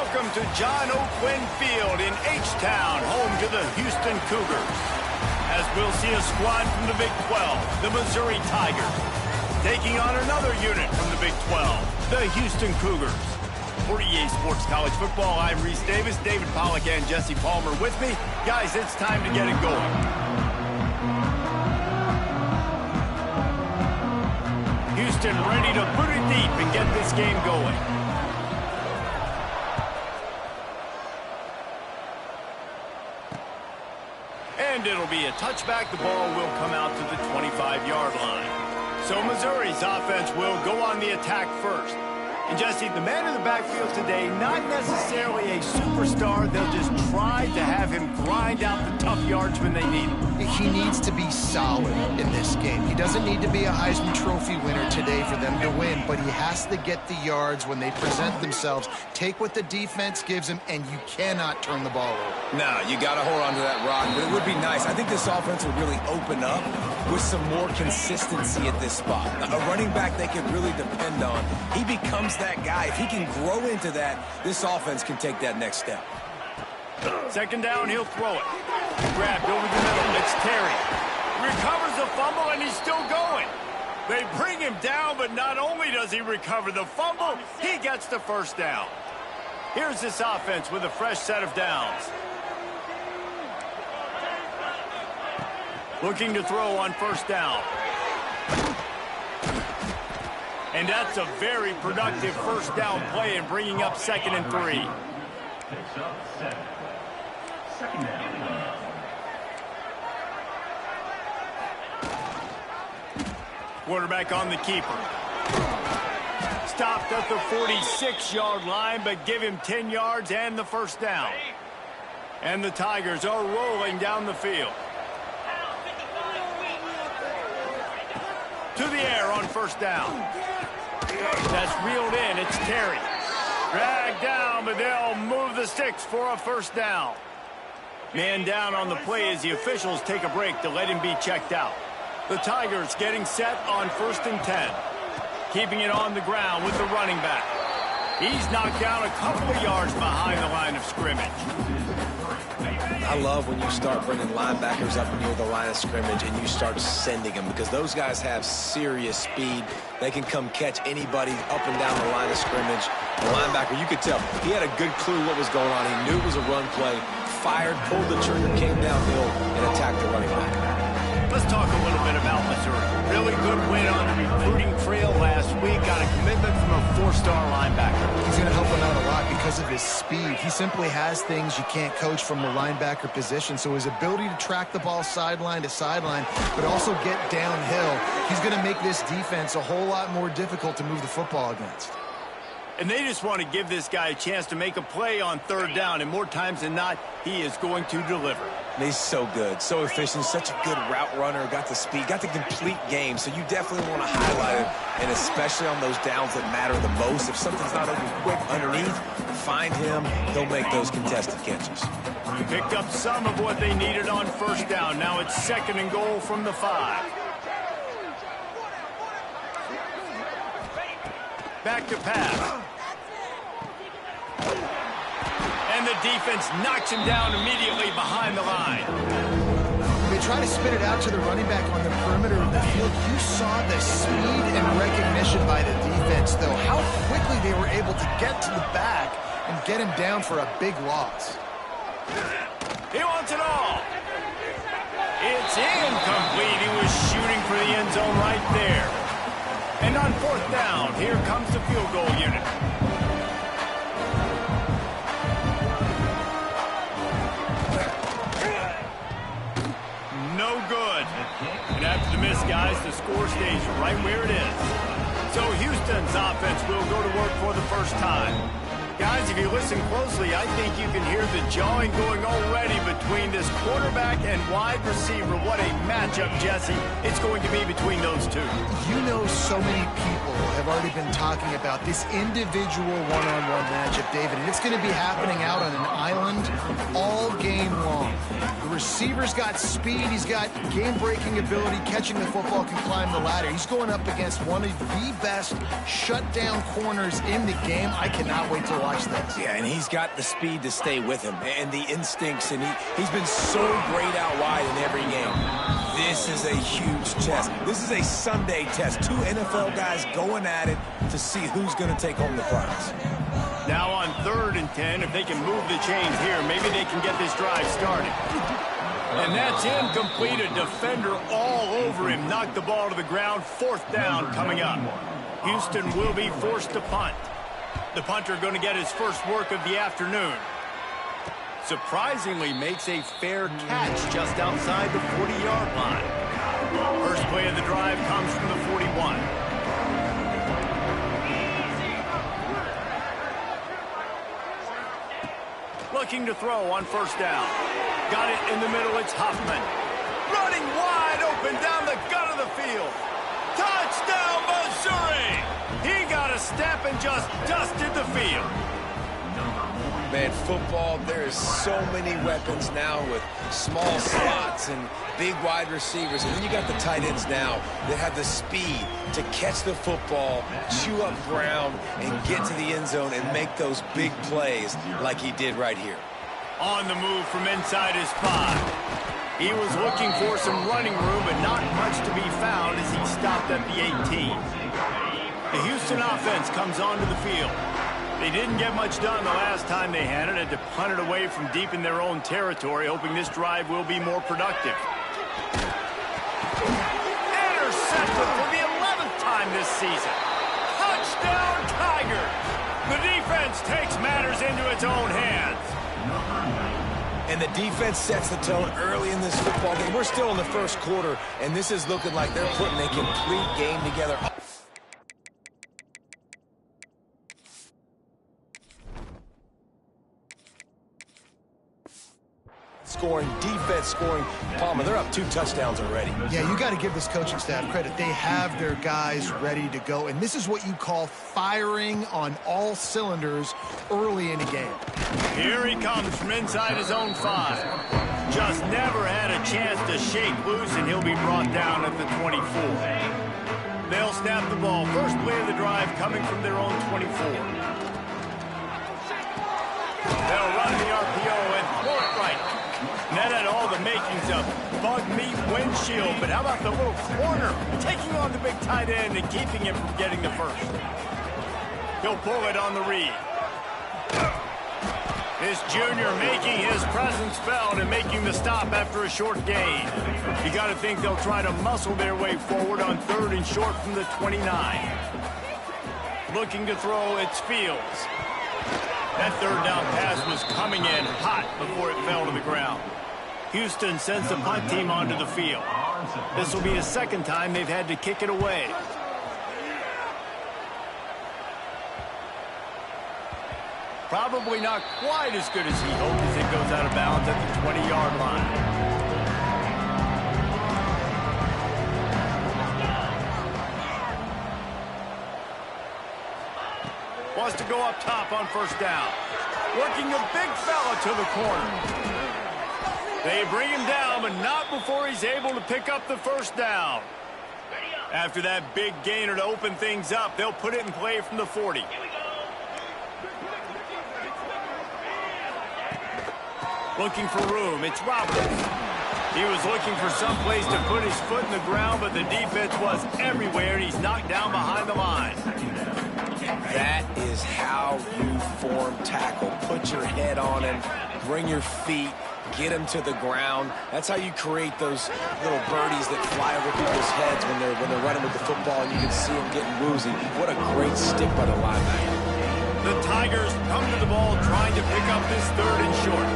Welcome to John O'Quinn Field in H-Town, home to the Houston Cougars. As we'll see a squad from the Big 12, the Missouri Tigers, taking on another unit from the Big 12, the Houston Cougars. For EA Sports College Football, I'm Reese Davis, David Pollack, and Jesse Palmer with me. Guys, it's time to get it going. Houston ready to put it deep and get this game going. And it'll be a touchback. The ball will come out to the 25-yard line. So Missouri's offense will go on the attack first. And Jesse, the man in the backfield today, not necessarily a superstar. They'll just try to have him grind out the tough yards when they need him. He needs to be solid in this game. He doesn't need to be a Heisman Trophy winner today for them to win, but he has to get the yards when they present themselves. Take what the defense gives him, and you cannot turn the ball over. No, you got to hold on to that rock, but it would be nice. I think this offense would really open up with some more consistency at this spot. A running back they could really depend on. He becomes that guy. If he can grow into that, this offense can take that next step. Second down, he'll throw it. Grabbed over the middle. It's Terry. Recovers the fumble, and he's still going. They bring him down, but not only does he recover the fumble, he gets the first down. Here's this offense with a fresh set of downs. Looking to throw on first down. And that's a very productive first down play in bringing up 2nd and 3. Quarterback on the keeper. Stopped at the 46-yard line, but give him 10 yards and the first down. And the Tigers are rolling down the field. To the air on first down. That's reeled in. It's Terry. Dragged down, but they'll move the sticks for a first down. Man down on the play as the officials take a break to let him be checked out. The Tigers getting set on 1st and 10. Keeping it on the ground with the running back. He's knocked down a couple of yards behind the line of scrimmage. I love when you start bringing linebackers up near the line of scrimmage and you start sending them, because those guys have serious speed. They can come catch anybody up and down the line of scrimmage. The linebacker, you could tell, he had a good clue what was going on. He knew it was a run play, fired, pulled the trigger, came downhill, and attacked the running back. Let's talk a little bit about Missouri. Really good win on the recruiting trail last week. Got a commitment from a 4-star linebacker. He's going to help him out a lot because of his speed. He simply has things you can't coach from the linebacker position. So his ability to track the ball sideline to sideline, but also get downhill, he's going to make this defense a whole lot more difficult to move the football against. And they just want to give this guy a chance to make a play on 3rd down, and more times than not, he is going to deliver. And he's so good, so efficient, such a good route runner, got the speed, got the complete game, so you definitely want to highlight it, and especially on those downs that matter the most. If something's not open quick underneath, find him, he'll make those contested catches. Picked up some of what they needed on 1st down. Now it's 2nd and goal from the 5. Back to pass. And the defense knocks him down immediately behind the line. They try to spit it out to the running back on the perimeter of the field. You saw the speed and recognition by the defense, though. How quickly they were able to get to the back and get him down for a big loss. He wants it all. It's incomplete. He was shooting for the end zone right there. And on 4th down, here comes the field goal unit. No good. And after the miss, guys, the score stays right where it is. So Houston's offense will go to work for the first time. Guys, if you listen closely, I think you can hear the jawing going already between this quarterback and wide receiver. What a matchup, Jesse, it's going to be between those two. You know, so many people have already been talking about this individual one-on-one matchup, David, and it's going to be happening out on an island all game long. The receiver's got speed. He's got game-breaking ability, catching the football, can climb the ladder. He's going up against one of the best shutdown corners in the game. I cannot wait to watch this. Yeah, and he's got the speed to stay with him and the instincts, and he's been so great out wide in every game. This is a huge test. This is a Sunday test. Two NFL guys going at it to see who's going to take home the prize. Now on 3rd and 10, if they can move the chains here, maybe they can get this drive started. And that's incomplete. A defender all over him. Knocked the ball to the ground. 4th down coming up. Houston will be forced to punt. The punter going to get his first work of the afternoon. Surprisingly makes a fair catch just outside the 40-yard line. First play of the drive comes from the 41. Looking to throw on 1st down. Got it in the middle, it's Huffman. Running wide open down the gut of the field. Touchdown, Missouri! He got a step and just dusted the field. Man, football, there's so many weapons now with small slots and big wide receivers. And then you got the tight ends now that have the speed to catch the football, chew up ground, and get to the end zone and make those big plays like he did right here. On the move from inside his 5. He was looking for some running room, but not much to be found as he stopped at the 18. The Houston offense comes onto the field. They didn't get much done the last time they had it. Had to punt it away from deep in their own territory, hoping this drive will be more productive. Intercepted for the 11th time this season. Touchdown, Tigers! The defense takes matters into its own hands. And the defense sets the tone early in this football game. We're still in the first quarter, and this is looking like they're putting a complete game together. Scoring, defense scoring. Palmer, they're up 2 touchdowns already. Yeah, you got to give this coaching staff credit. They have their guys ready to go, and this is what you call firing on all cylinders early in a game. Here he comes from inside his own 5. Just never had a chance to shake loose, and he'll be brought down at the 24. They'll snap the ball. First play of the drive coming from their own 24. They'll run the RPO and throw it right. And that had all the makings of bug meat windshield, but how about the little corner taking on the big tight end and keeping him from getting the first? He'll pull it on the read. This junior making his presence felt and making the stop after a short gain. You got to think they'll try to muscle their way forward on 3rd and short from the 29. Looking to throw, it's Fields. That 3rd down pass was coming in hot before it fell to the ground. Houston sends the punt team onto the field. This will be the 2nd time they've had to kick it away. Probably not quite as good as he hoped as it goes out of bounds at the 20-yard line. Wants to go up top on 1st down. Working a big fella to the corner. They bring him down, but not before he's able to pick up the 1st down. After that big gainer to open things up, they'll put it in play from the 40. Looking for room, it's Roberts. He was looking for some place to put his foot in the ground, but the defense was everywhere, and he's knocked down behind the line. That is how you form tackle. Put your head on him, bring your feet, get him to the ground. That's how you create those little birdies that fly over people's heads when they're running with the football, and you can see them getting woozy. What a great stick by the linebacker. The Tigers come to the ball trying to pick up this 3rd and short.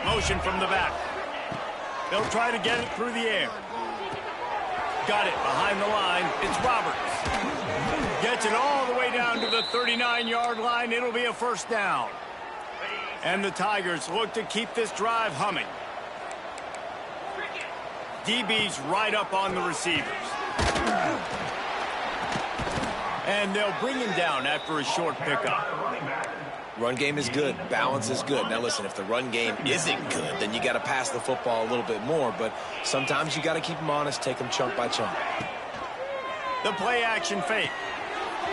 Motion from the back. They'll try to get it through the air. Got it behind the line. It's Roberts. Gets it all the way down to the 39-yard line. It'll be a 1st down. And the Tigers look to keep this drive humming. DB's right up on the receivers. And they'll bring him down after a short pickup. Run game is good. Balance is good. Now, listen, if the run game isn't good, then you got to pass the football a little bit more. But sometimes you got to keep them honest, take them chunk by chunk. The play-action fake.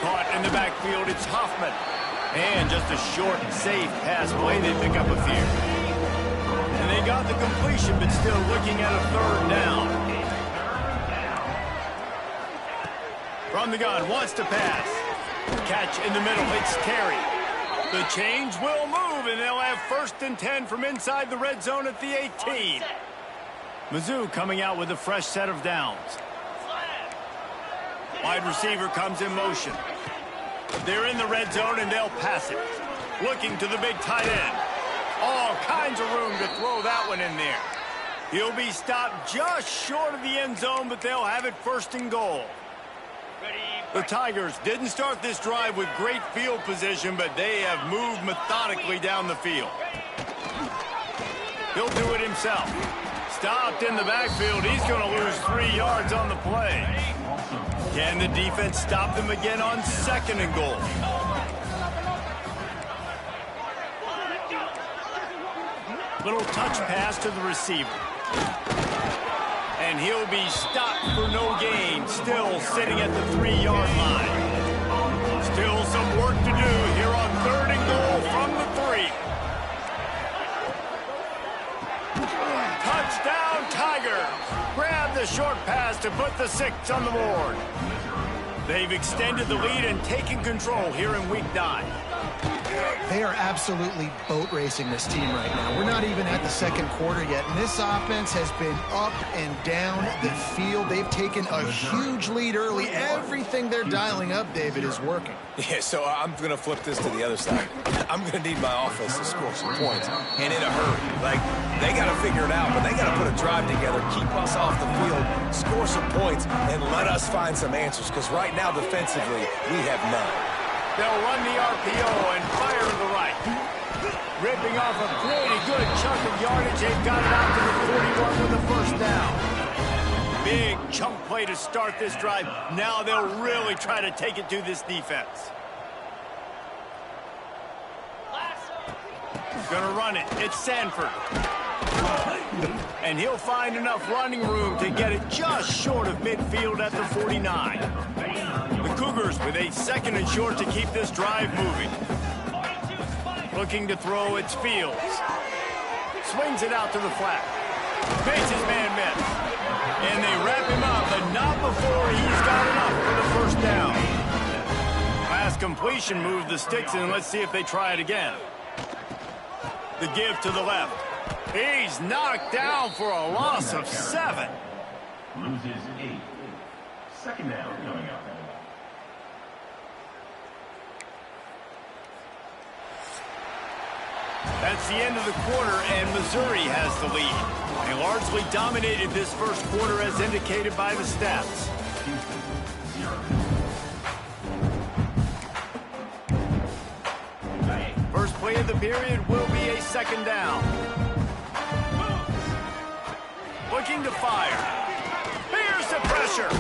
Caught in the backfield, it's Hoffman. And just a short, safe pass play, they pick up a few. And they got the completion, but still looking at a third down. From the gun, wants to pass. Catch in the middle, it's Terry. The change will move, and they'll have 1st and 10 from inside the red zone at the 18. Mizzou coming out with a fresh set of downs. Wide receiver comes in motion. They're in the red zone, and they'll pass it. Looking to the big tight end. All kinds of room to throw that one in there. He'll be stopped just short of the end zone, but they'll have it 1st and goal. The Tigers didn't start this drive with great field position, but they have moved methodically down the field. He'll do it himself. Stopped in the backfield. He's going to lose 3 yards on the play. Can the defense stop them again on 2nd and goal? Little touch pass to the receiver. And he'll be stopped for no gain, still sitting at the 3-yard line. Still some work to do here on 3rd and goal from the 3. Touchdown, Tigers! Grab the short pass to put the 6 on the board. They've extended the lead and taken control here in week 9. They are absolutely boat racing this team right now. We're not even at the 2nd quarter yet, and this offense has been up and down the field. They've taken a huge lead early. Everything they're dialing up, David, is working. Yeah, so I'm going to flip this to the other side. I'm going to need my offense to score some points, and in a hurry. Like, they got to figure it out, but they got to put a drive together, keep us off the field, score some points, and let us find some answers, because right now, defensively, we have none. They'll run the RPO and fire to the right. Ripping off a pretty good chunk of yardage. They've got it out to the 41 with the 1st down. Big chunk play to start this drive. Now they'll really try to take it to this defense. Gonna run it. It's Sanford. And he'll find enough running room to get it just short of midfield at the 49. The Cougars with a 2nd and short to keep this drive moving. Looking to throw, it's Fields. Swings it out to the flat. Makes his man miss. And they wrap him up, but not before he's got enough for the 1st down. Pass completion moved the sticks, and let's see if they try it again. The give to the left. He's knocked down for a loss of 7. Loses 8. 2nd down coming up. That's the end of the quarter, and Missouri has the lead. They largely dominated this 1st quarter as indicated by the stats. First play of the period will be a 2nd down. Looking to fire. Here's the pressure.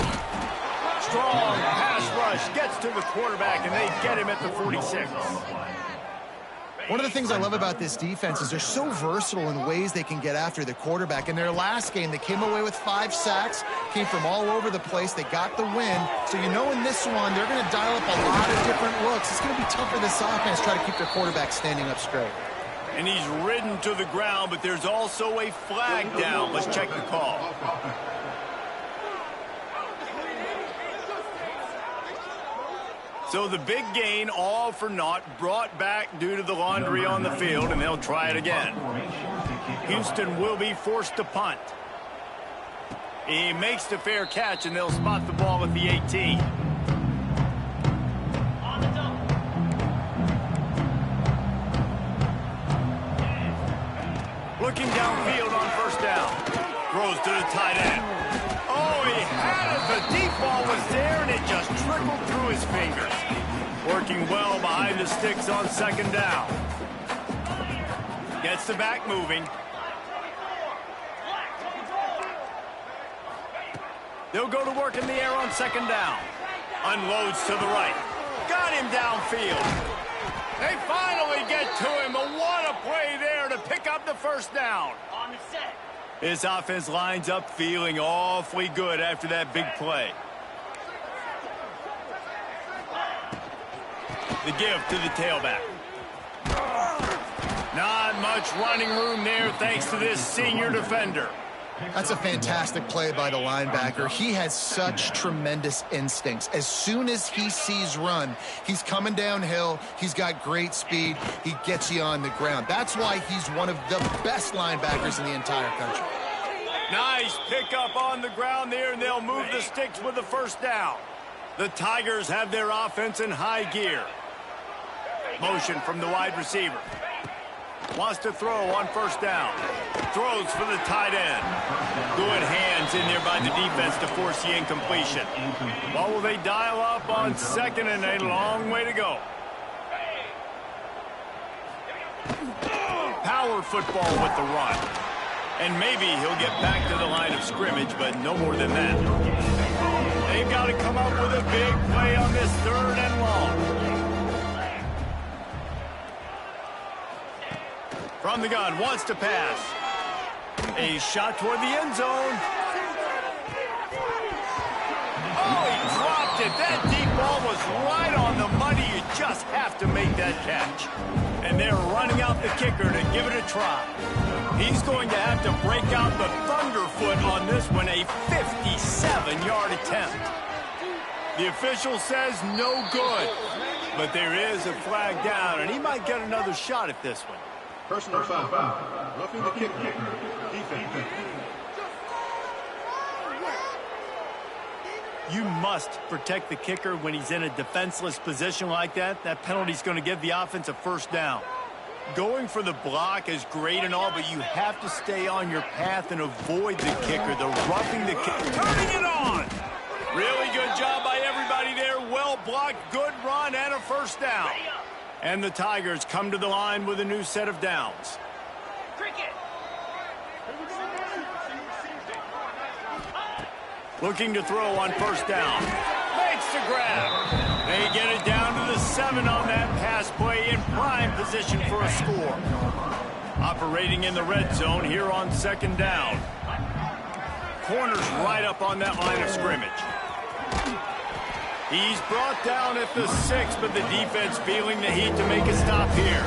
Strong pass rush gets to the quarterback, and they get him at the 46. One of the things I love about this defense is they're so versatile in ways they can get after the quarterback. In their last game, they came away with 5 sacks, came from all over the place. They got the win. So you know in this one, they're going to dial up a lot of different looks. It's going to be tough for this offense to try to keep their quarterback standing up straight. And he's ridden to the ground, but there's also a flag down. Let's check the call. So the big gain, all for naught, brought back due to the laundry on the field, and they'll try it again. Houston will be forced to punt. He makes the fair catch, and they'll spot the ball at the 18. Looking downfield on 1st down. Throws to the tight end. Oh, he had it. The deep ball was there, and it just trickled through his fingers. Working well behind the sticks on 2nd down. Gets the back moving. They'll go to work in the air on 2nd down. Unloads to the right. Got him downfield. They finally get to him, but what a play there to pick up the first down. On the set. His offense lines up feeling awfully good after that big play. The give to the tailback. Not much running room there thanks to this senior defender. That's a fantastic play by the linebacker. He has such tremendous instincts. As soon as he sees run, he's coming downhill. He's got great speed. He gets you on the ground. That's why he's one of the best linebackers in the entire country. Nice pickup on the ground there, and they'll move the sticks with the first down. The Tigers have their offense in high gear. Motion from the wide receiver. Wants to throw on first down. Throws for the tight end. Good hands in there by the defense to force the incompletion. What will they dial up on second and a long way to go? Power football with the run. And maybe he'll get back to the line of scrimmage, but no more than that. They've got to come up with a big play on this third and long. From the gun, wants to pass. A shot toward the end zone. Oh, he dropped it. That deep ball was right on the money. You just have to make that catch. And they're running out the kicker to give it a try. He's going to have to break out the thunderfoot on this one, a 57-yard attempt. The official says no good, but there is a flag down, and he might get another shot at this one. Personal foul. Roughing the kicker. Defense. You must protect the kicker when he's in a defenseless position like that. That penalty's going to give the offense a first down. Going for the block is great and all, but you have to stay on your path and avoid the kicker. The roughing the kicker. Turning it on! Really good job by everybody there. Well blocked, good run, and a first down. And the Tigers come to the line with a new set of downs. Cricket. Looking to throw on first down. Makes the grab. They get it down to the 7 on that pass play in prime position for a score. Operating in the red zone here on second down. Corners right up on that line of scrimmage. He's brought down at the 6, but the defense feeling the heat to make a stop here.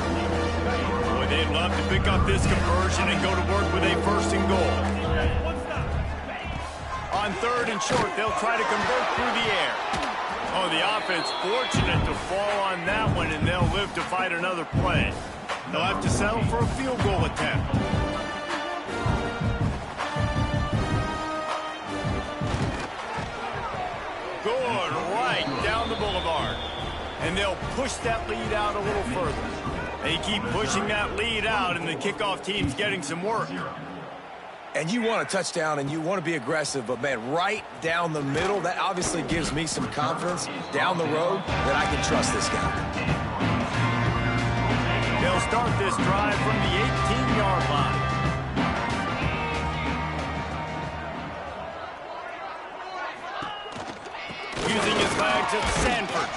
Boy, they'd love to pick up this conversion and go to work with a first and goal. On third and short, they'll try to convert through the air. Oh, the offense fortunate to fall on that one, and they'll live to fight another play. They'll have to settle for a field goal attempt. Good, right down the boulevard. And they'll push that lead out a little further. They keep pushing that lead out, and the kickoff team's getting some work. And you want a touchdown, and you want to be aggressive, but, man, right down the middle, that obviously gives me some confidence down the road that I can trust this guy. They'll start this drive from the 18-yard line. Using his legs at Sanford.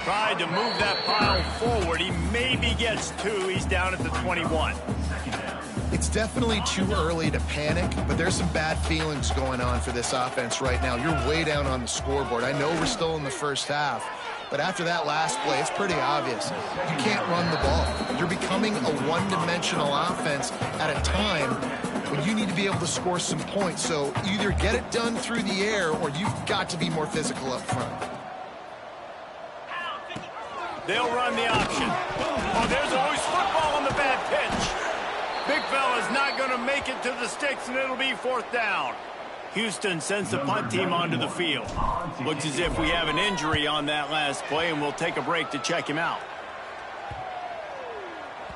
Tried to move that pile forward. He maybe gets 2. He's down at the 21. It's definitely too early to panic, but there's some bad feelings going on for this offense right now. You're way down on the scoreboard. I know we're still in the first half, but after that last play, it's pretty obvious. You can't run the ball. You're becoming a one-dimensional offense at a time when you need to be able to score some points. So either get it done through the air or you've got to be more physical up front. They'll run the option. Oh, there's always football on the bad pitch. Big fella's not going to make it to the sticks, and it'll be fourth down. Houston sends the punt team onto the field. Looks as if we have an injury on that last play, and we'll take a break to check him out.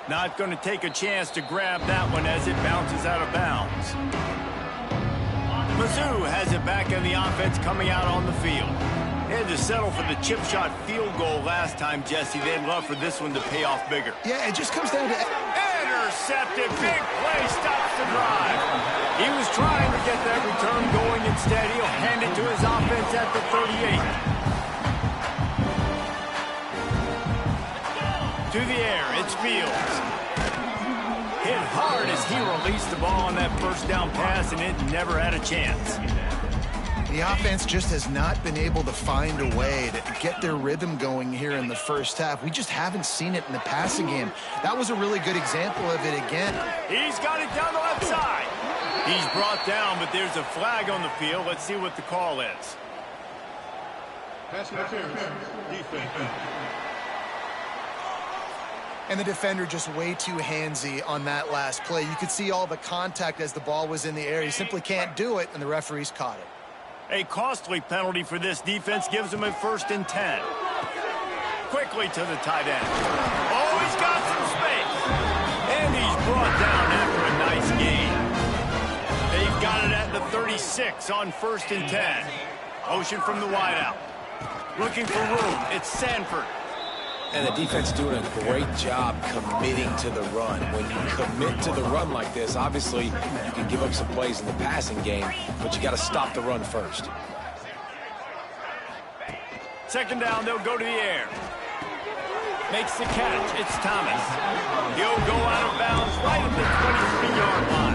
Not going to take a chance to grab that one as it bounces out of bounds. Mizzou has it back in the offense coming out on the field. They had to settle for the chip shot field goal last time, Jesse. They'd love for this one to pay off bigger. Yeah, it just comes down to... Intercepted. Big play stops the drive. He was trying to get that return going. Instead, he'll hand it to his offense at the 38. To To the air, it's Fields. Hit hard as he released the ball on that first down pass, and it never had a chance. The offense just has not been able to find a way to get their rhythm going here in the first half. We just haven't seen it in the passing game. That was a really good example of it again. He's got it down the left side. He's brought down, but there's a flag on the field. Let's see what the call is. Pass interference. Defense. And the defender just way too handsy on that last play. You could see all the contact as the ball was in the air. He simply can't do it, and the referees caught it. A costly penalty for this defense gives him a 1st and 10. Quickly to the tight end. Oh, he's got some space. And he's brought down after a nice gain. They've got it at the 36 on 1st and 10. Motion from the wideout. Looking for room. It's Sanford. And the defense doing a great job committing to the run. When you commit to the run like this, obviously you can give up some plays in the passing game, but you got to stop the run first. 2nd down, they'll go to the air. Makes the catch. It's Thomas. He'll go out of bounds right at the 23-yard line.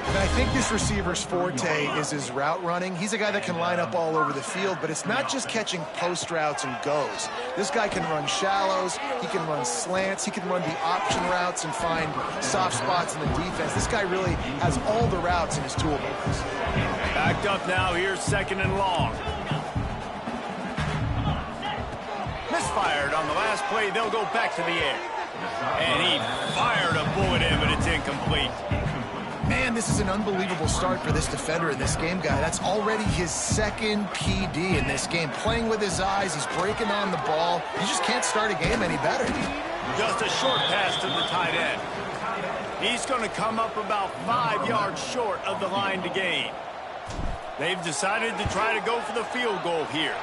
And I think this receiver's forte is his route running. He's a guy that can line up all over the field, but it's not just catching post routes and goes. This guy can run shallows, he can run slants, he can run the option routes and find soft spots in the defense. This guy really has all the routes in his toolbox. Backed up now, here's 2nd and long. Misfired on the last play, they'll go back to the air. And he fired a bullet in, but it's incomplete. Man, this is an unbelievable start for this defender in this game, guy. That's already his 2nd PD in this game. Playing with his eyes, he's breaking on the ball. You just can't start a game any better. Just a short pass to the tight end. He's going to come up about 5 yards short of the line to gain. They've decided to try to go for the field goal here.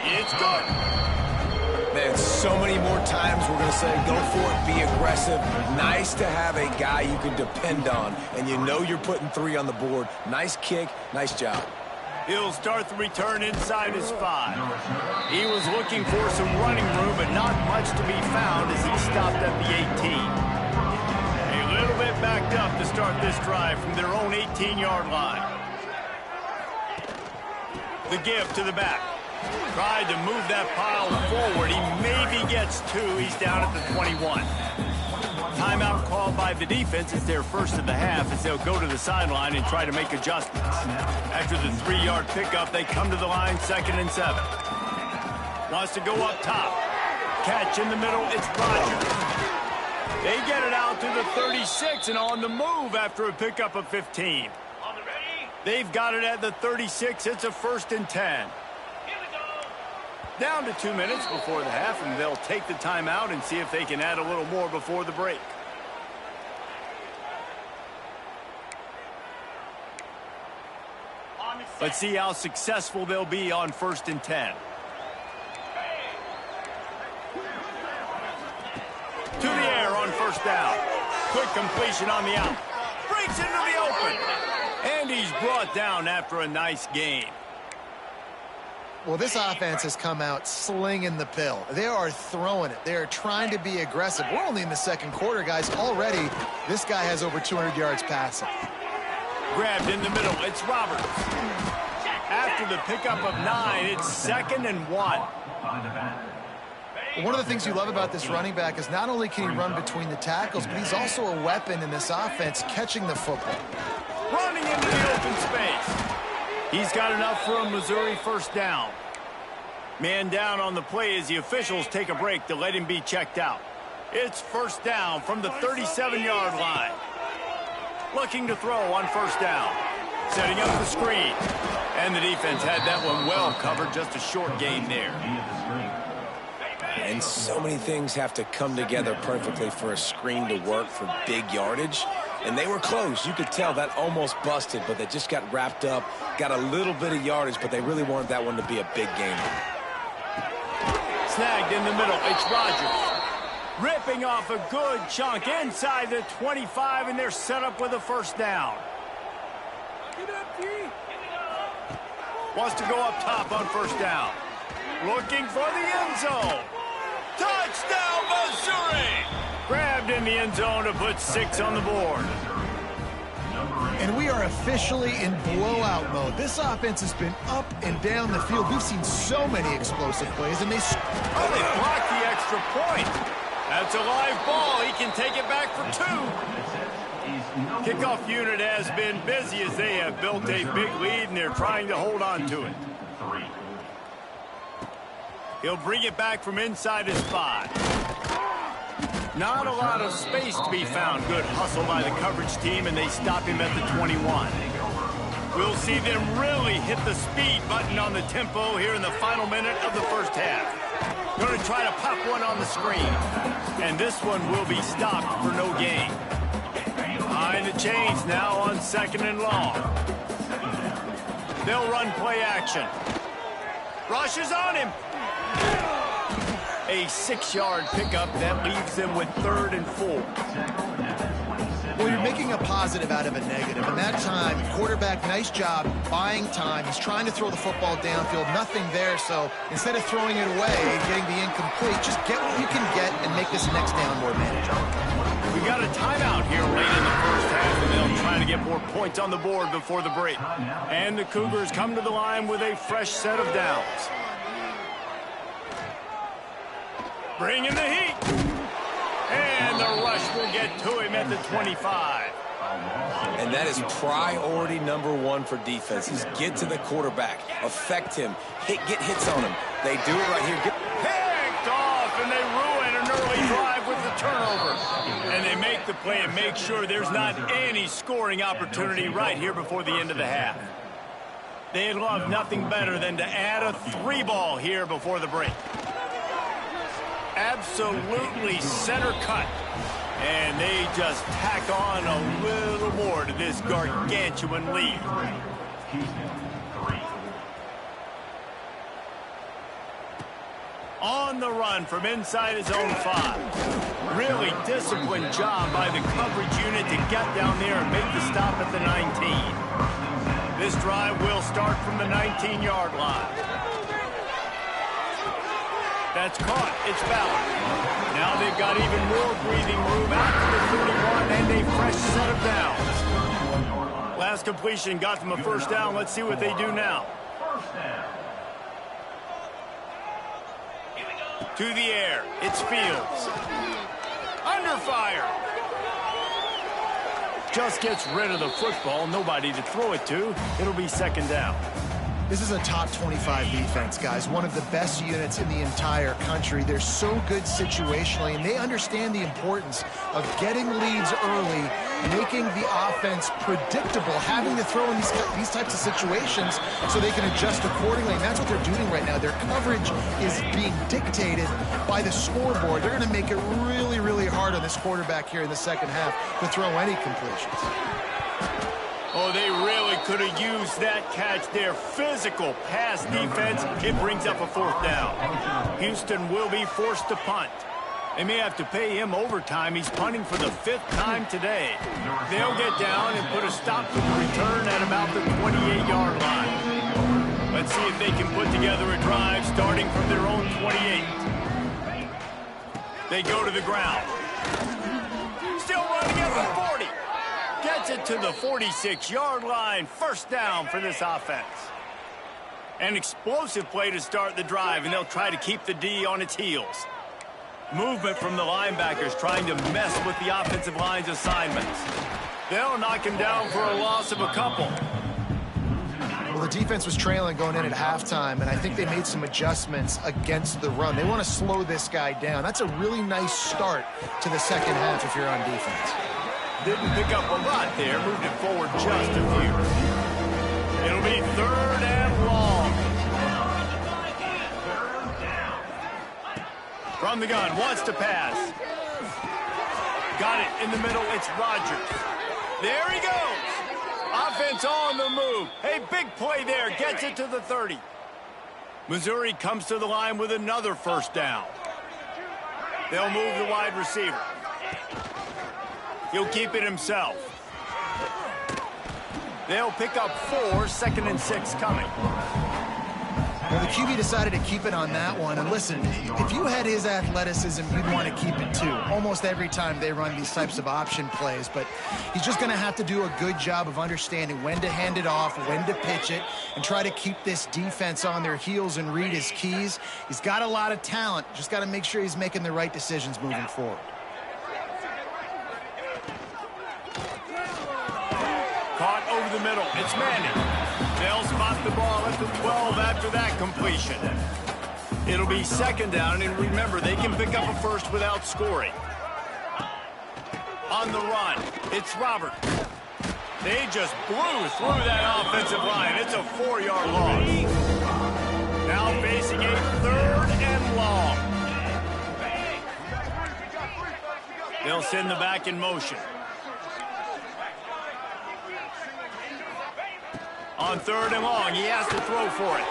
It's good. Man, so many more times we're going to say go for it, be aggressive. Nice to have a guy you can depend on, and you know you're putting 3 on the board. Nice kick, nice job. He'll start the return inside his 5. He was looking for some running room, but not much to be found as he stopped at the 18. A little bit backed up to start this drive from their own 18-yard line. The give to the back. Tried to move that pile forward. He maybe gets 2. He's down at the 21. Timeout called by the defense. It's their first of the half as they'll go to the sideline and try to make adjustments. After the 3-yard pickup, they come to the line 2nd and 7. Wants to go up top. Catch in the middle. It's Rogers. They get it out to the 36 and on the move after a pickup of 15. They've got it at the 36. It's a 1st and 10. Down to 2 minutes before the half, and they'll take the timeout and see if they can add a little more before the break. Let's see how successful they'll be on 1st and 10. To the air on 1st down. Quick completion on the out. Breaks into the open. And he's brought down after a nice gain. Well, this offense has come out slinging the pill. They are throwing it. They are trying to be aggressive. We're only in the 2nd quarter, guys. Already, this guy has over 200 yards passing. Grabbed in the middle. It's Roberts. After the pickup of 9, it's 2nd and 1. One of the things you love about this running back is not only can he run between the tackles, but he's also a weapon in this offense, catching the football. Running into the open space. He's got enough for a Missouri 1st down. Man down on the play as the officials take a break to let him be checked out. It's 1st down from the 37-yard line. Looking to throw on 1st down. Setting up the screen. And the defense had that one well covered. Just a short gain there. And so many things have to come together perfectly for a screen to work for big yardage. And they were close. You could tell that almost busted, but they just got wrapped up, got a little bit of yardage, but they really wanted that one to be a big game. Snagged in the middle. It's Rogers. Ripping off a good chunk inside the 25, and they're set up with a 1st down. Wants to go up top on 1st down. Looking for the end zone. Touchdown! Touchdown, Missouri! Grabbed in the end zone to put 6 on the board. And we are officially in blowout mode. This offense has been up and down the field. We've seen so many explosive plays, and they blocked the extra point. That's a live ball. He can take it back for 2. Kickoff unit has been busy as they have built a big lead, and they're trying to hold on to it. He'll bring it back from inside his 5. Not a lot of space to be found. Good hustle by the coverage team, and they stop him at the 21. We'll see them really hit the speed button on the tempo here in the final minute of the first half. Going to try to pop one on the screen. And this one will be stopped for no gain. Behind the chains now on 2nd and long. They'll run play action. Rush is on him. A 6-yard pickup that leaves them with 3rd and 4. Well, you're making a positive out of a negative. And that time, quarterback, nice job buying time. He's trying to throw the football downfield. Nothing there, so instead of throwing it away and getting the incomplete, just get what you can get and make this next down more manageable. We got a timeout here late in the first half, and they'll try to get more points on the board before the break. And the Cougars come to the line with a fresh set of downs. Bring in the heat. And the rush will get to him at the 25. And that is priority number 1 for defenses. Get to the quarterback. Affect him. Get hits on him. They do it right here. Picked off, and they ruin an early drive with the turnover. And they make the play and make sure there's not any scoring opportunity right here before the end of the half. They'd love nothing better than to add a 3-ball here before the break. Absolutely center cut. And they just tack on a little more to this gargantuan lead. On the run from inside his own 5. Really disciplined job by the coverage unit to get down there and make the stop at the 19. This drive will start from the 19-yard line. That's caught. It's Ballard. Now they've got even more breathing room out to the 31 and a fresh set of downs. Last completion got them a first down. Let's see what they do now. To the air. It's Fields. Under fire. Just gets rid of the football. Nobody to throw it to. It'll be 2nd down. This is a top 25 defense, guys. One of the best units in the entire country. They're so good situationally, and they understand the importance of getting leads early, making the offense predictable, having to throw in these types of situations so they can adjust accordingly. And that's what they're doing right now. Their coverage is being dictated by the scoreboard. They're going to make it really, really hard on this quarterback here in the second half to throw any completions. Oh, they really could have used that catch. Their physical pass defense, it brings up a 4th down. Houston will be forced to punt. They may have to pay him overtime. He's punting for the 5th time today. They'll get down and put a stop to the return at about the 28-yard line. Let's see if they can put together a drive starting from their own 28. They go to the ground. Still running at the 40. Gets it to the 46-yard line. First down for this offense. An explosive play to start the drive, and they'll try to keep the D on its heels. Movement from the linebackers trying to mess with the offensive line's assignments. They'll knock him down for a loss of a couple. Well, the defense was trailing going in at halftime, and I think they made some adjustments against the run. They want to slow this guy down. That's a really nice start to the second half if you're on defense. Didn't pick up a lot there. Moved it forward just a few. It'll be 3rd and long. From the gun, wants to pass. Got it in the middle. It's Rodgers. There he goes. Offense on the move. Hey, big play there. Gets it to the 30. Missouri comes to the line with another first down. They'll move the wide receiver. He'll keep it himself. They'll pick up 4, 2nd and 6 coming. Well, the QB decided to keep it on that one. And listen, if you had his athleticism, you'd want to keep it too. Almost every time they run these types of option plays. But he's just going to have to do a good job of understanding when to hand it off, when to pitch it, and try to keep this defense on their heels and read his keys. He's got a lot of talent. Just got to make sure he's making the right decisions moving forward. Caught over the middle. It's Manning. They'll spot the ball at the 12 after that completion. It'll be second down, and remember, they can pick up a first without scoring. On the run, it's Robert. They just blew through that offensive line. It's a 4-yard loss. Now facing a 3rd and long. They'll send the back in motion. On 3rd and long, he has to throw for it.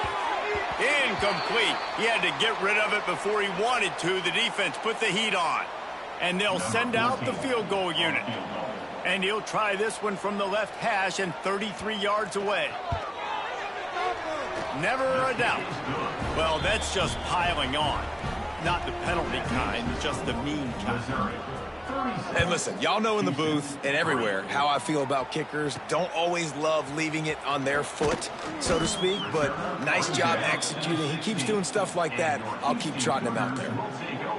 Incomplete. He had to get rid of it before he wanted to. The defense put the heat on. And they'll send out the field goal unit. And he'll try this one from the left hash and 33 yards away. Never a doubt. Well, that's just piling on. Not the penalty kind, just the mean kind. And listen, y'all know in the booth and everywhere how I feel about kickers. Don't always love leaving it on their foot, so to speak, but nice job executing. He keeps doing stuff like that. I'll keep trotting him out there.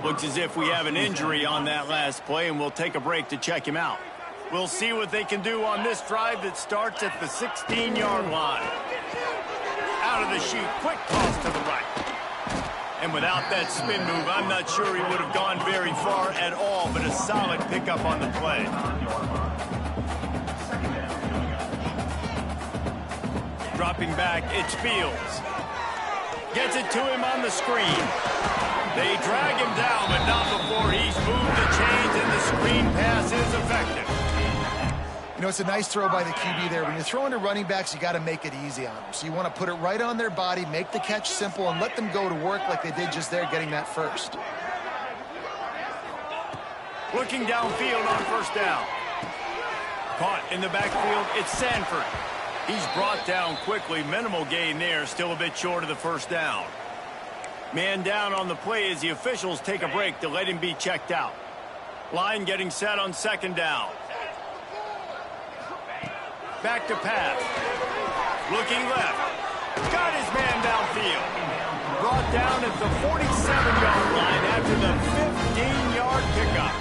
Looks as if we have an injury on that last play, and we'll take a break to check him out. We'll see what they can do on this drive that starts at the 16-yard line. Out of the chute, quick toss to the right. And without that spin move, I'm not sure he would have gone very far at all, but a solid pickup on the play. Dropping back, it's Fields. Gets it to him on the screen. They drag him down, but not before he's moved the chains, and the screen pass is effective. You know, it's a nice throw by the QB there. When you're throwing to running backs, you got to make it easy on them. So you want to put it right on their body, make the catch simple, and let them go to work like they did just there, getting that first. Looking downfield on 1st down. Caught in the backfield, it's Sanford. He's brought down quickly. Minimal gain there, still a bit short of the 1st down. Man down on the play as the officials take a break to let him be checked out. Line getting set on 2nd down. Back to pass. Looking left. Got his man downfield. Brought down at the 47-yard line after the 15-yard pickup.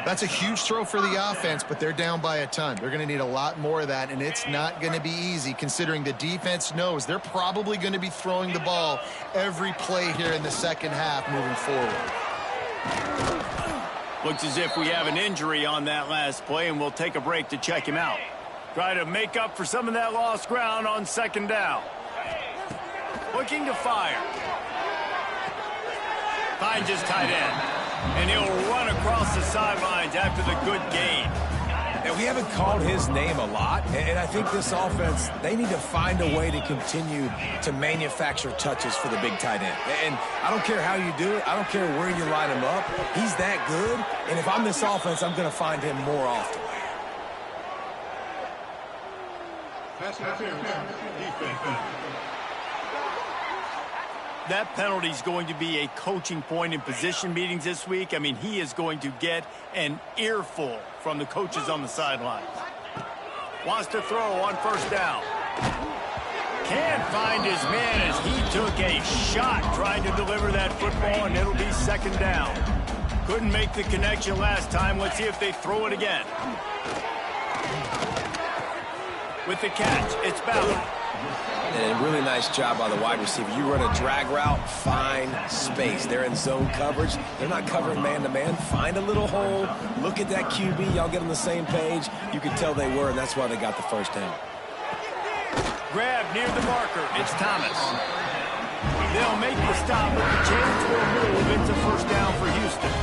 That's a huge throw for the offense, but they're down by a ton. They're going to need a lot more of that, and it's not going to be easy considering the defense knows they're probably going to be throwing the ball every play here in the second half moving forward. Looks as if we have an injury on that last play, and we'll take a break to check him out. Try to make up for some of that lost ground on 2nd down. Looking to fire. Finds his tight end. And he'll run across the sidelines after the good gain. And we haven't called his name a lot, and I think this offense, they need to find a way to continue to manufacture touches for the big tight end. And I don't care how you do it. I don't care where you line him up. He's that good, and if I'm this offense, I'm going to find him more often. That penalty is going to be a coaching point in position meetings this week. I mean, he is going to get an earful from the coaches on the sidelines. Wants to throw on 1st down. Can't find his man as he took a shot trying to deliver that football, and it'll be 2nd down. Couldn't make the connection last time. Let's see if they throw it again. With the catch, it's Ballard. And a really nice job by the wide receiver. You run a drag route, find space. They're in zone coverage. They're not covering man-to-man. Find a little hole. Look at that QB. Y'all get on the same page. You can tell they were, and that's why they got the 1st down. Grab near the marker. It's Thomas. They'll make the stop, but the chains will move. It's a 1st down for Houston.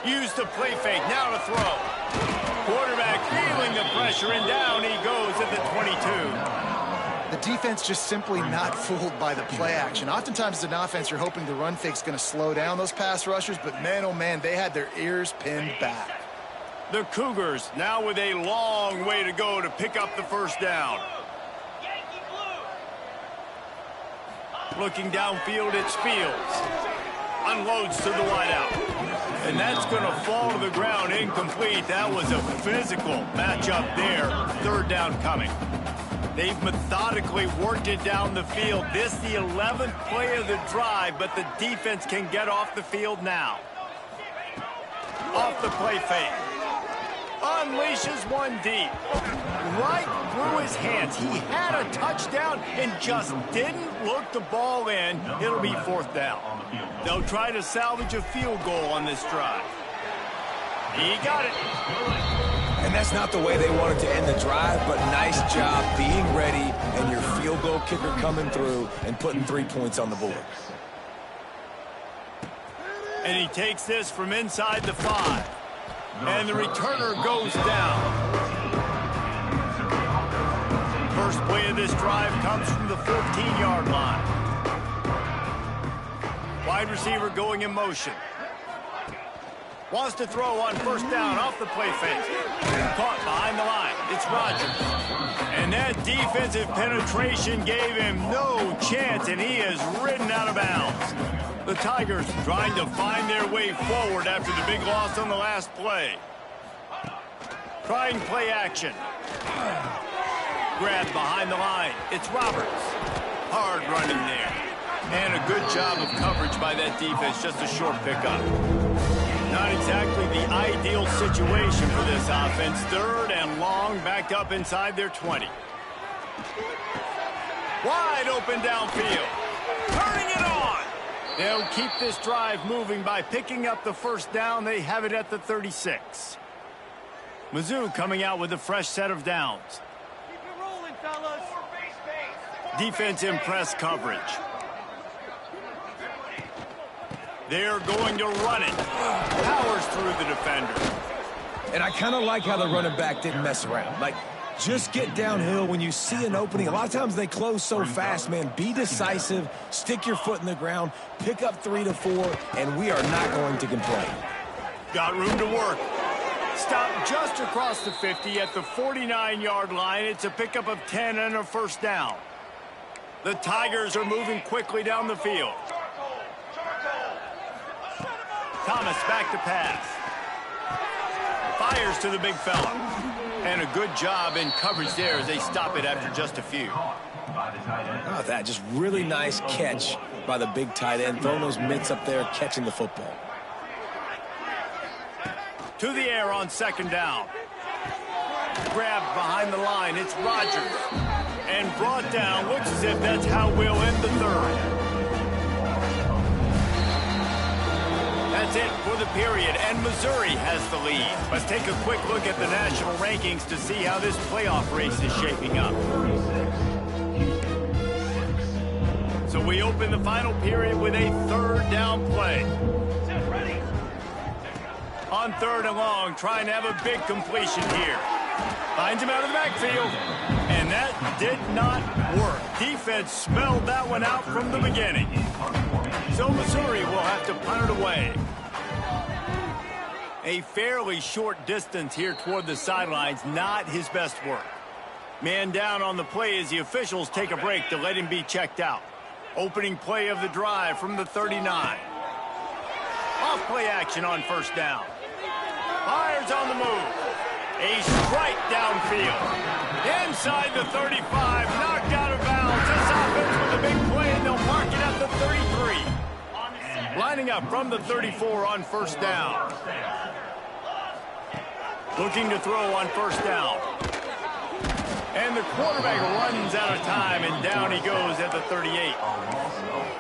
Use the play fake. Now to throw. Quarterback feeling the pressure, and down he goes at the 22. The defense just simply not fooled by the play action. Oftentimes as an offense, you're hoping the run fake's going to slow down those pass rushers, but man, oh man, they had their ears pinned back. The Cougars now with a long way to go to pick up the first down. Looking downfield, it's Fields. Unloads to the wideout. And that's going to fall to the ground incomplete. That was a physical matchup there. Third down coming. They've methodically worked it down the field. This the 11th play of the drive, but the defense can get off the field now. Off the play fake. Unleashes one deep. Right through his hands. He had a touchdown and just didn't look the ball in. It'll be fourth down. They'll try to salvage a field goal on this drive. He got it. And that's not the way they wanted to end the drive, but nice job being ready and your field goal kicker coming through and putting 3 points on the board. And he takes this from inside the 5. And the returner goes down. First play of this drive comes from the 14-yard line. Wide receiver going in motion. Wants to throw on first down off the play fake. Caught behind the line. It's Rodgers. And that defensive penetration gave him no chance, and he is ridden out of bounds. The Tigers trying to find their way forward after the big loss on the last play. Trying play action. Grab behind the line. It's Roberts. Hard running there. And a good job of coverage by that defense. Just a short pickup. Not exactly the ideal situation for this offense. Third and long, backed up inside their 20. Wide open downfield. Turning it on. They'll keep this drive moving by picking up the first down. They have it at the 36. Mizzou coming out with a fresh set of downs. Keep it rolling, fellas. Defense in press coverage. They're going to run it. Powers through the defender. And I kind of like how the running back didn't mess around. Like, just get downhill when you see an opening. A lot of times they close so fast, man. Be decisive, stick your foot in the ground, pick up 3 to 4, and we are not going to complain. Got room to work. Stop just across the 50 at the 49-yard line. It's a pickup of 10 and a first down. The Tigers are moving quickly down the field. Thomas back to pass. Fires to the big fella. And a good job in coverage there as they stop it after just a few. Oh, that just really nice catch by the big tight end. Throwing those mitts up there, catching the football. To the air on second down. Grabbed behind the line. It's Rodgers. And brought down. Looks as if that's how we'll end the third. That's it for the period, and Missouri has the lead. Let's take a quick look at the national rankings to see how this playoff race is shaping up. So we open the final period with a third down play. On third and long, trying to have a big completion here. Finds him out of the backfield, and that did not work. Defense smelled that one out from the beginning. So Missouri will have to punt it away. A fairly short distance here toward the sidelines, not his best work. Man down on the play as the officials take a break to let him be checked out. Opening play of the drive from the 39. Off play action on first down. Fires on the move. A strike downfield. Inside the 35, knocked out of bounds. This offense with a big play, and they'll mark it at the 33. Lining up from the 34 on first down. Looking to throw on first down. And the quarterback runs out of time, and down he goes at the 38.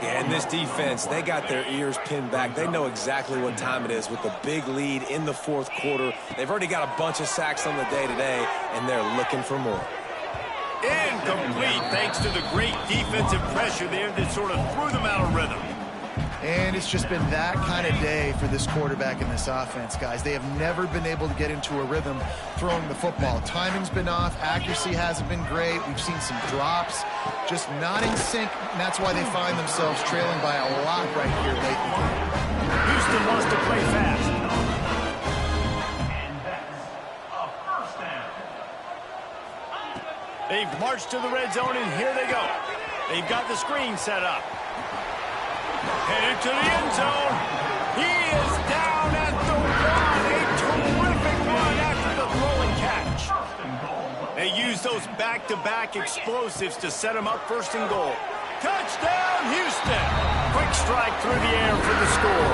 Yeah, and this defense, they got their ears pinned back. They know exactly what time it is with the big lead in the fourth quarter. They've already got a bunch of sacks on the day today, and they're looking for more. Incomplete, thanks to the great defensive pressure there that sort of threw them out of rhythm. And it's just been that kind of day for this quarterback and this offense, guys. They have never been able to get into a rhythm throwing the football. Timing's been off. Accuracy hasn't been great. We've seen some drops. Just not in sync, and that's why they find themselves trailing by a lot right here late in the game. Houston wants to play fast. They've marched to the red zone, and here they go. They've got the screen set up. Headed to the end zone. He is down at the 1. A terrific run after the throw and catch. They use those back-to-back explosives to set him up first and goal. Touchdown, Houston. Quick strike through the air for the score.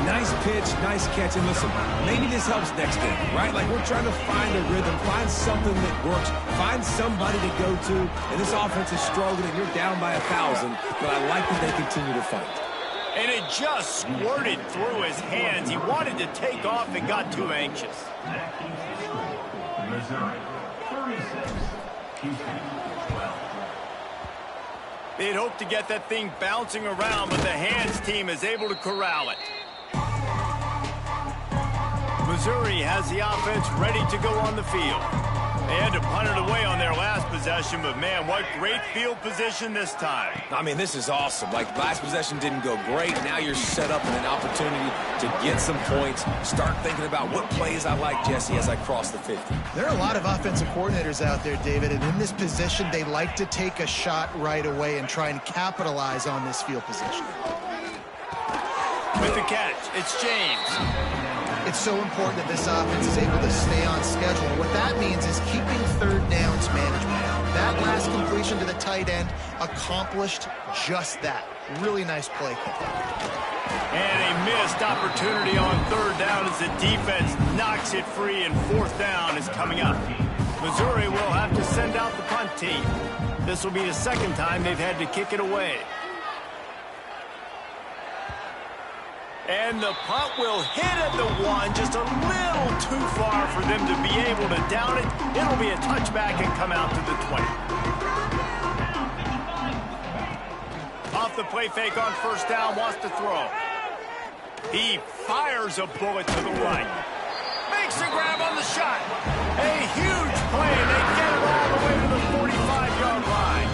Nice pitch, nice catch. And listen, maybe this helps next game, right? Like we're trying to find a rhythm, find something that works, find somebody to go to. And this offense is struggling, and you're down by 1,000, but I like that they continue to fight. And it just squirted through his hands. He wanted to take off and got too anxious. Missouri, 36. Houston, 12. They'd hoped to get that thing bouncing around, but the hands team is able to corral it. Missouri has the offense ready to go on the field. They had to punt it away on their last possession, but man, what great field position this time. I mean, this is awesome. Like, last possession didn't go great. Now you're set up in an opportunity to get some points. Start thinking about what plays I like, Jesse, as I cross the 50. There are a lot of offensive coordinators out there, David, and in this position, they like to take a shot right away and try and capitalize on this field position. With the catch, it's James. It's so important that this offense is able to stay on schedule. What that means is keeping third downs management. That last completion to the tight end accomplished just that. Really nice play. And a missed opportunity on third down as the defense knocks it free, and fourth down is coming up. Missouri will have to send out the punt team. This will be the second time they've had to kick it away. And the punt will hit at the 1, just a little too far for them to be able to down it. It'll be a touchback and come out to the 20. Off the play fake on first down, wants to throw. He fires a bullet to the right. Makes a grab on the shot. A huge play, and they get it all the way to the 45-yard line.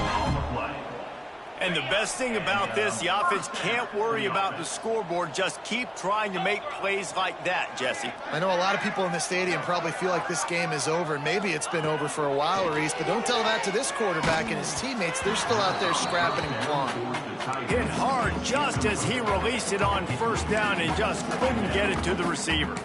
And the best thing about this, the offense can't worry about the scoreboard. Just keep trying to make plays like that, Jesse. I know a lot of people in the stadium probably feel like this game is over. Maybe it's been over for a while, Reese, but don't tell that to this quarterback and his teammates. They're still out there scrapping and clawing. Hit hard just as he released it on first down and just couldn't get it to the receiver.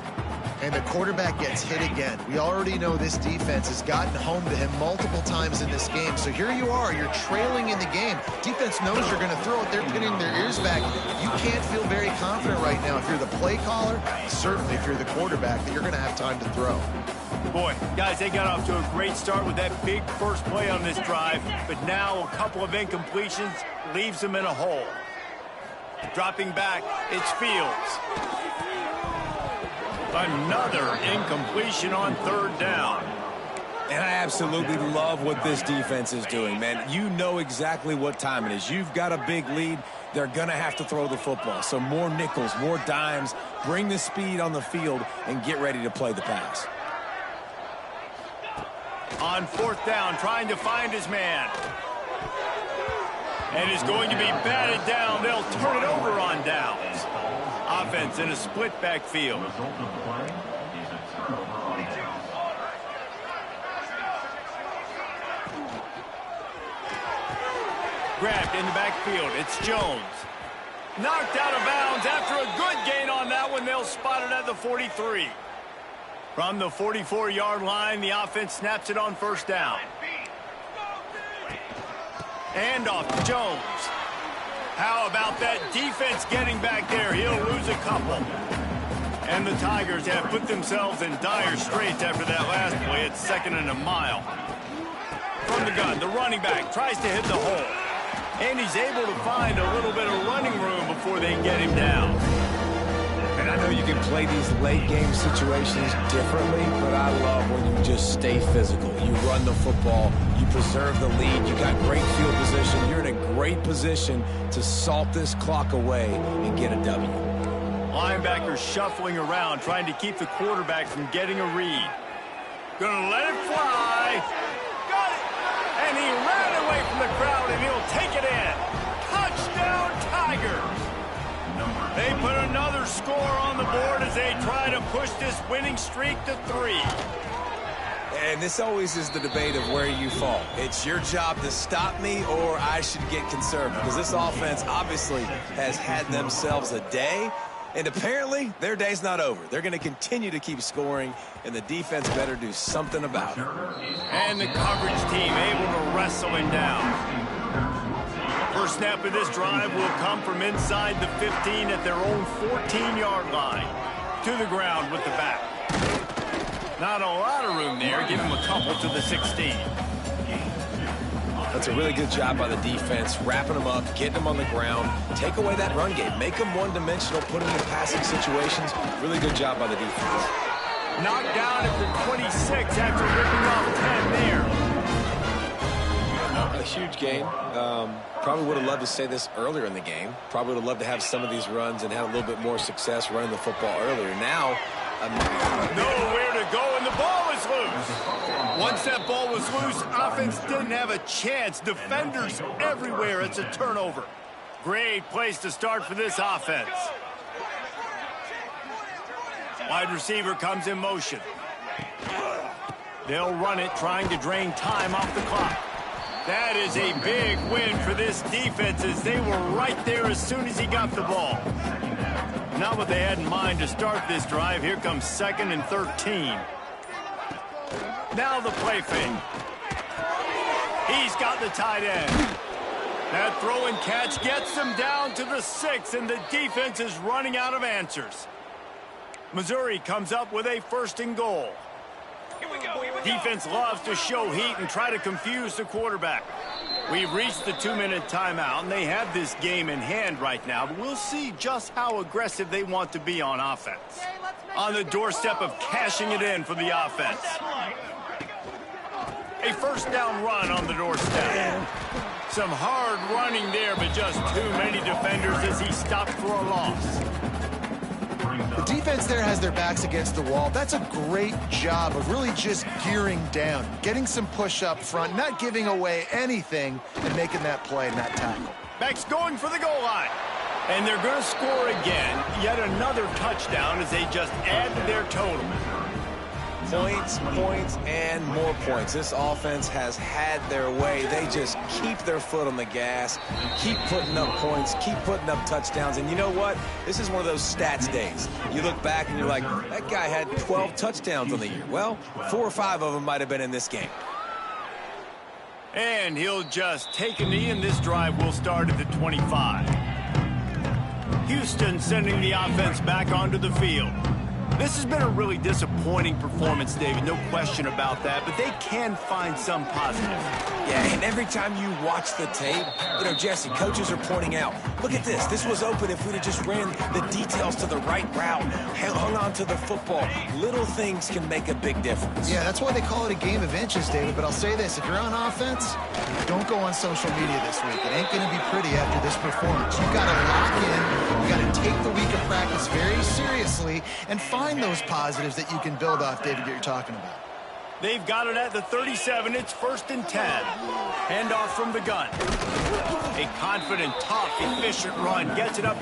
And the quarterback gets hit again. We already know this defense has gotten home to him multiple times in this game. So here you are, you're trailing in the game. Defense knows you're going to throw it. They're getting their ears back. You can't feel very confident right now if you're the play caller, certainly if you're the quarterback, that you're going to have time to throw. Boy, guys, they got off to a great start with that big first play on this drive, but now a couple of incompletions leaves them in a hole. Dropping back, it's Fields. Another incompletion on third down. And I absolutely love what this defense is doing, man. You know exactly what time it is. You've got a big lead. They're going to have to throw the football. So more nickels, more dimes. Bring the speed on the field and get ready to play the pass. On fourth down, trying to find his man. And is going to be batted down. They'll turn it over on downs. Offense in a split backfield. Grabbed in the backfield. It's Jones. Knocked out of bounds after a good gain on that one. They'll spot it at the 43. From the 44-yard line, the offense snaps it on first down. And off to Jones. How about that defense getting back there? He'll lose a couple. And the Tigers have put themselves in dire straits after that last play. It's second and a mile. From the gun, the running back tries to hit the hole. And he's able to find a little bit of running room before they get him down. And I know you can play these late-game situations differently, but I love when you just stay physical. You run the football. You preserve the lead. You got great field position. You're in a great position to salt this clock away and get a W. Linebackers shuffling around, trying to keep the quarterback from getting a read. Gonna let it fly. Got it! And he ran away from the crowd, and he'll take it in. Touchdown, Tigers! They put another score on the board as they try to push this winning streak to 3. And this always is the debate of where you fall. It's your job to stop me, or I should get conservative, because this offense obviously has had themselves a day, and apparently their day's not over. They're going to continue to keep scoring, and the defense better do something about it. And the coverage team able to wrestle him down. First snap of this drive will come from inside the 15 at their own 14-yard line. To the ground with the back. Not a lot of room there. Give him a couple to the 16. That's a really good job by the defense, wrapping them up, getting them on the ground, take away that run game, make them one-dimensional, put them in passing situations. Really good job by the defense. Knocked down at the 26 after ripping off 10 there. A huge gain. Probably would have loved to say this earlier in the game. Probably would have loved to have some of these runs and have a little bit more success running the football earlier. Now, nowhere to go, and the ball is loose. Once that ball was loose, offense didn't have a chance. Defenders everywhere. It's a turnover. Great place to start for this offense. Wide receiver comes in motion. They'll run it, trying to drain time off the clock. That is a big win for this defense, as they were right there as soon as he got the ball. Not what they had in mind to start this drive. Here comes 2nd and 13. Now the play fake. He's got the tight end. That throw and catch gets them down to the 6, and the defense is running out of answers. Missouri comes up with a 1st and goal. Defense loves to show heat and try to confuse the quarterback. We've reached the 2-minute timeout, and they have this game in hand right now, but we'll see just how aggressive they want to be on offense. On the doorstep of cashing it in for the offense. A 1st down run on the doorstep. Some hard running there, but just too many defenders as he stopped for a loss. The defense there has their backs against the wall. That's a great job of really just gearing down, getting some push up front, not giving away anything, and making that play and that tackle. Backs going for the goal line. And they're going to score again. Yet another touchdown as they just add to their total. Points, points, and more points. This offense has had their way. They just keep their foot on the gas, keep putting up points, keep putting up touchdowns. And you know what? This is one of those stats days. You look back and you're like, that guy had 12 touchdowns on the year. Well, 4 or 5 of them might have been in this game. And he'll just take a knee, and this drive will start at the 25. Houston sending the offense back onto the field. This has been a really disappointing performance, David, no question about that, but they can find some positive. Yeah, and every time you watch the tape, you know, Jesse, coaches are pointing out, look at this. This was open if we'd have just ran the details to the right route, hung on to the football. Little things can make a big difference. Yeah, that's why they call it a game of inches, David, but I'll say this. If you're on offense, don't go on social media this week. It ain't going to be pretty after this performance. You've got to lock in. You've got to take the week of practice very seriously and find those positives that you can build off, David, that you're talking about. They've got it at the 37. It's 1st and 10. Handoff from the gun. A confident, tough, efficient run. Gets it up